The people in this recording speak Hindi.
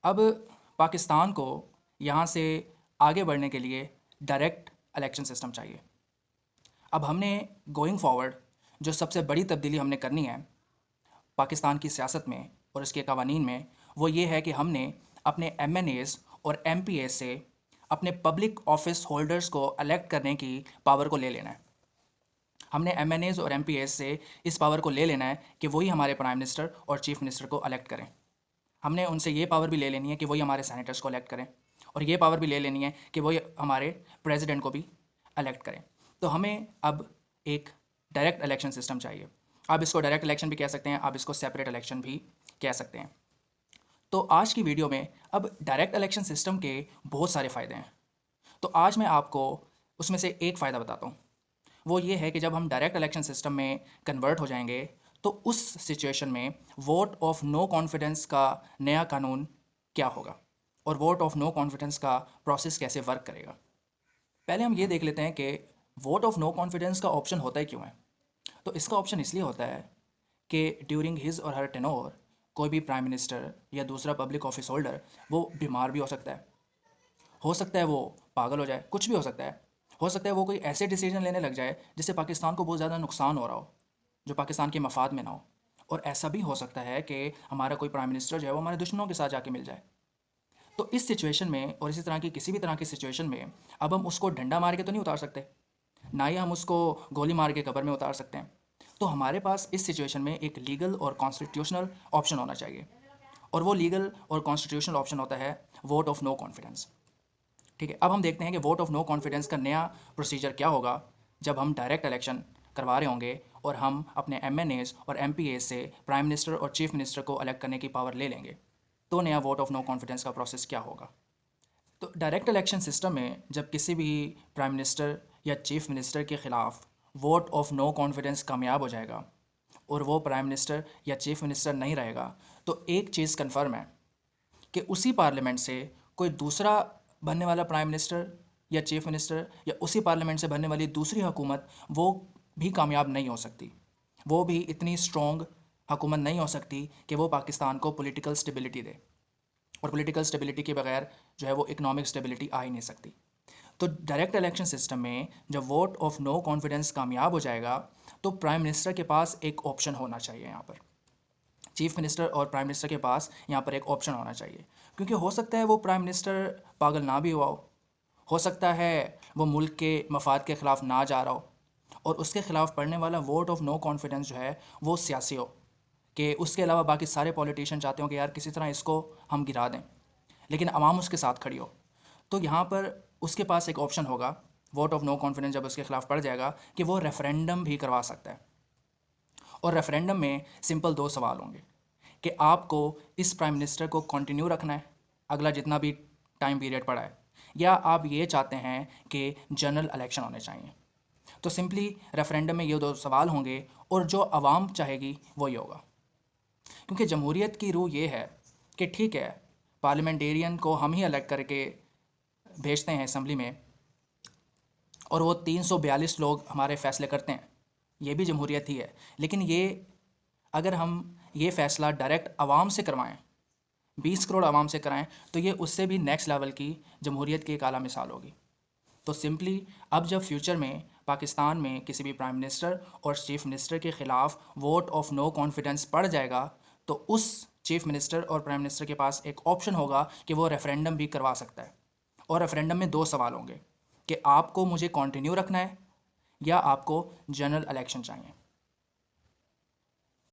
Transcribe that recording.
अब पाकिस्तान को यहाँ से आगे बढ़ने के लिए डायरेक्ट इलेक्शन सिस्टम चाहिए। अब हमने गोइंग फॉरवर्ड जो सबसे बड़ी तब्दीली हमने करनी है पाकिस्तान की सियासत में और इसके कवानीन में, वो ये है कि हमने अपने MNAs और MPAs से अपने पब्लिक ऑफिस होल्डर्स को इलेक्ट करने की पावर को ले लेना है। हमने MNAs और MPAs से इस पावर को ले लेना है कि वही हमारे प्राइम मिनिस्टर और चीफ मिनिस्टर को इलेक्ट करें। हमने उनसे ये पावर भी ले लेनी है कि वही हमारे सेनेटर्स को इलेक्ट करें, और ये पावर भी ले लेनी है कि वही हमारे प्रेसिडेंट को भी इलेक्ट करें। तो हमें अब एक डायरेक्ट इलेक्शन सिस्टम चाहिए। आप इसको डायरेक्ट इलेक्शन भी कह सकते हैं, आप इसको सेपरेट इलेक्शन भी कह सकते हैं। तो आज की वीडियो में अब डायरेक्ट इलेक्शन सिस्टम के बहुत सारे फ़ायदे हैं। तो आज मैं आपको उसमें से एक फ़ायदा बताता हूँ। वो ये है कि जब हम डायरेक्ट इलेक्शन सिस्टम में कन्वर्ट हो जाएंगे तो उस सिचुएशन में वोट ऑफ नो कॉन्फिडेंस का नया कानून क्या होगा और वोट ऑफ नो कॉन्फिडेंस का प्रोसेस कैसे वर्क करेगा। पहले हम ये देख लेते हैं कि वोट ऑफ नो कॉन्फिडेंस का ऑप्शन होता ही क्यों है। तो इसका ऑप्शन इसलिए होता है कि ड्यूरिंग हिज और हर टेनोर कोई भी प्राइम मिनिस्टर या दूसरा पब्लिक ऑफिस होल्डर वो बीमार भी हो सकता है वो पागल हो जाए, कुछ भी हो सकता है वो कोई ऐसे डिसीजन लेने लग जाए जिससे पाकिस्तान को बहुत ज़्यादा नुकसान हो रहा हो, जो पाकिस्तान के मफाद में ना हो। और ऐसा भी हो सकता है कि हमारा कोई प्राइम मिनिस्टर जो है वो हमारे दुश्मनों के साथ जाके मिल जाए। तो इस सिचुएशन में और इसी तरह की किसी भी तरह की सिचुएशन में अब हम उसको डंडा मार के तो नहीं उतार सकते, ना ही हम उसको गोली मार के कब्र में उतार सकते हैं। तो हमारे पास इस सिचुएशन में एक लीगल और कॉन्स्टिट्यूशनल ऑप्शन होना चाहिए, और वो लीगल और कॉन्स्टिट्यूशनल ऑप्शन होता है वोट ऑफ नो कॉन्फिडेंस। ठीक है, अब हम देखते हैं कि वोट ऑफ नो कॉन्फिडेंस का नया प्रोसीजर क्या होगा जब हम डायरेक्ट इलेक्शन करवा रहे होंगे और हम अपने MNAs और MPAs से प्राइम मिनिस्टर और चीफ मिनिस्टर को इलेक्ट करने की पावर ले लेंगे। तो नया वोट ऑफ नो कॉन्फिडेंस का प्रोसेस क्या होगा। तो डायरेक्ट इलेक्शन सिस्टम में जब किसी भी प्राइम मिनिस्टर या चीफ मिनिस्टर के ख़िलाफ़ वोट ऑफ नो कॉन्फिडेंस कामयाब हो जाएगा और वो प्राइम मिनिस्टर या चीफ मिनिस्टर नहीं रहेगा, तो एक चीज़ कन्फर्म है कि उसी पार्लियामेंट से कोई दूसरा बनने वाला प्राइम मिनिस्टर या चीफ मिनिस्टर या उसी पार्लियामेंट से बनने वाली दूसरी हुकूमत वो भी कामयाब नहीं हो सकती। वो भी इतनी स्ट्रॉन्ग हुकूमत नहीं हो सकती कि वो पाकिस्तान को पॉलिटिकल स्टेबिलिटी दे, और पॉलिटिकल स्टेबिलिटी के बगैर जो है वो इकोनॉमिक स्टेबिलिटी आ ही नहीं सकती। तो डायरेक्ट इलेक्शन सिस्टम में जब वोट ऑफ नो कॉन्फिडेंस कामयाब हो जाएगा तो प्राइम मिनिस्टर के पास एक ऑप्शन होना चाहिए, यहाँ पर चीफ मिनिस्टर और प्राइम मिनिस्टर के पास यहाँ पर एक ऑप्शन होना चाहिए। क्योंकि हो सकता है वो प्राइम मिनिस्टर पागल ना भी हुआ हो सकता है वो मुल्क के मफाद के ख़िलाफ़ ना जा रहा हो, और उसके ख़िलाफ़ पड़ने वाला वोट ऑफ नो कॉन्फिडेंस जो है वो सियासी हो, कि उसके अलावा बाकी सारे पॉलिटिशियन चाहते हो कि यार किसी तरह इसको हम गिरा दें, लेकिन आवाम उसके साथ खड़ी हो। तो यहाँ पर उसके पास एक ऑप्शन होगा, वोट ऑफ नो कॉन्फिडेंस जब उसके ख़िलाफ़ पड़ जाएगा, कि वो रेफरेंडम भी करवा सकता है। और रेफरेंडम में सिंपल दो सवाल होंगे कि आपको इस प्राइम मिनिस्टर को कंटिन्यू रखना है अगला जितना भी टाइम पीरियड पड़ा है, या आप ये चाहते हैं कि जनरल इलेक्शन होने चाहिए। तो सिंपली रेफरेंडम में ये दो सवाल होंगे और जो आवाम चाहेगी वही होगा। क्योंकि जमहूरियत की रूह ये है कि ठीक है, पार्लियामेंटेरियन को हम ही इलेक्ट करके भेजते हैं असम्बली में और वो 342 लोग हमारे फ़ैसले करते हैं, ये भी जमहूरियत ही है। लेकिन ये अगर हम ये फ़ैसला डायरेक्ट आवाम से करवाएं, 20 करोड़ आवाम से कराएं, तो ये उससे भी नेक्स्ट लेवल की जमहूरियत की एक आला मिसाल होगी। तो सिंपली अब जब फ्यूचर में पाकिस्तान में किसी भी प्राइम मिनिस्टर और चीफ मिनिस्टर के ख़िलाफ़ वोट ऑफ नो कॉन्फिडेंस पड़ जाएगा, तो उस चीफ मिनिस्टर और प्राइम मिनिस्टर के पास एक ऑप्शन होगा कि वो रेफरेंडम भी करवा सकता है। और रेफरेंडम में दो सवाल होंगे कि आपको मुझे कंटिन्यू रखना है या आपको जनरल इलेक्शन चाहिए।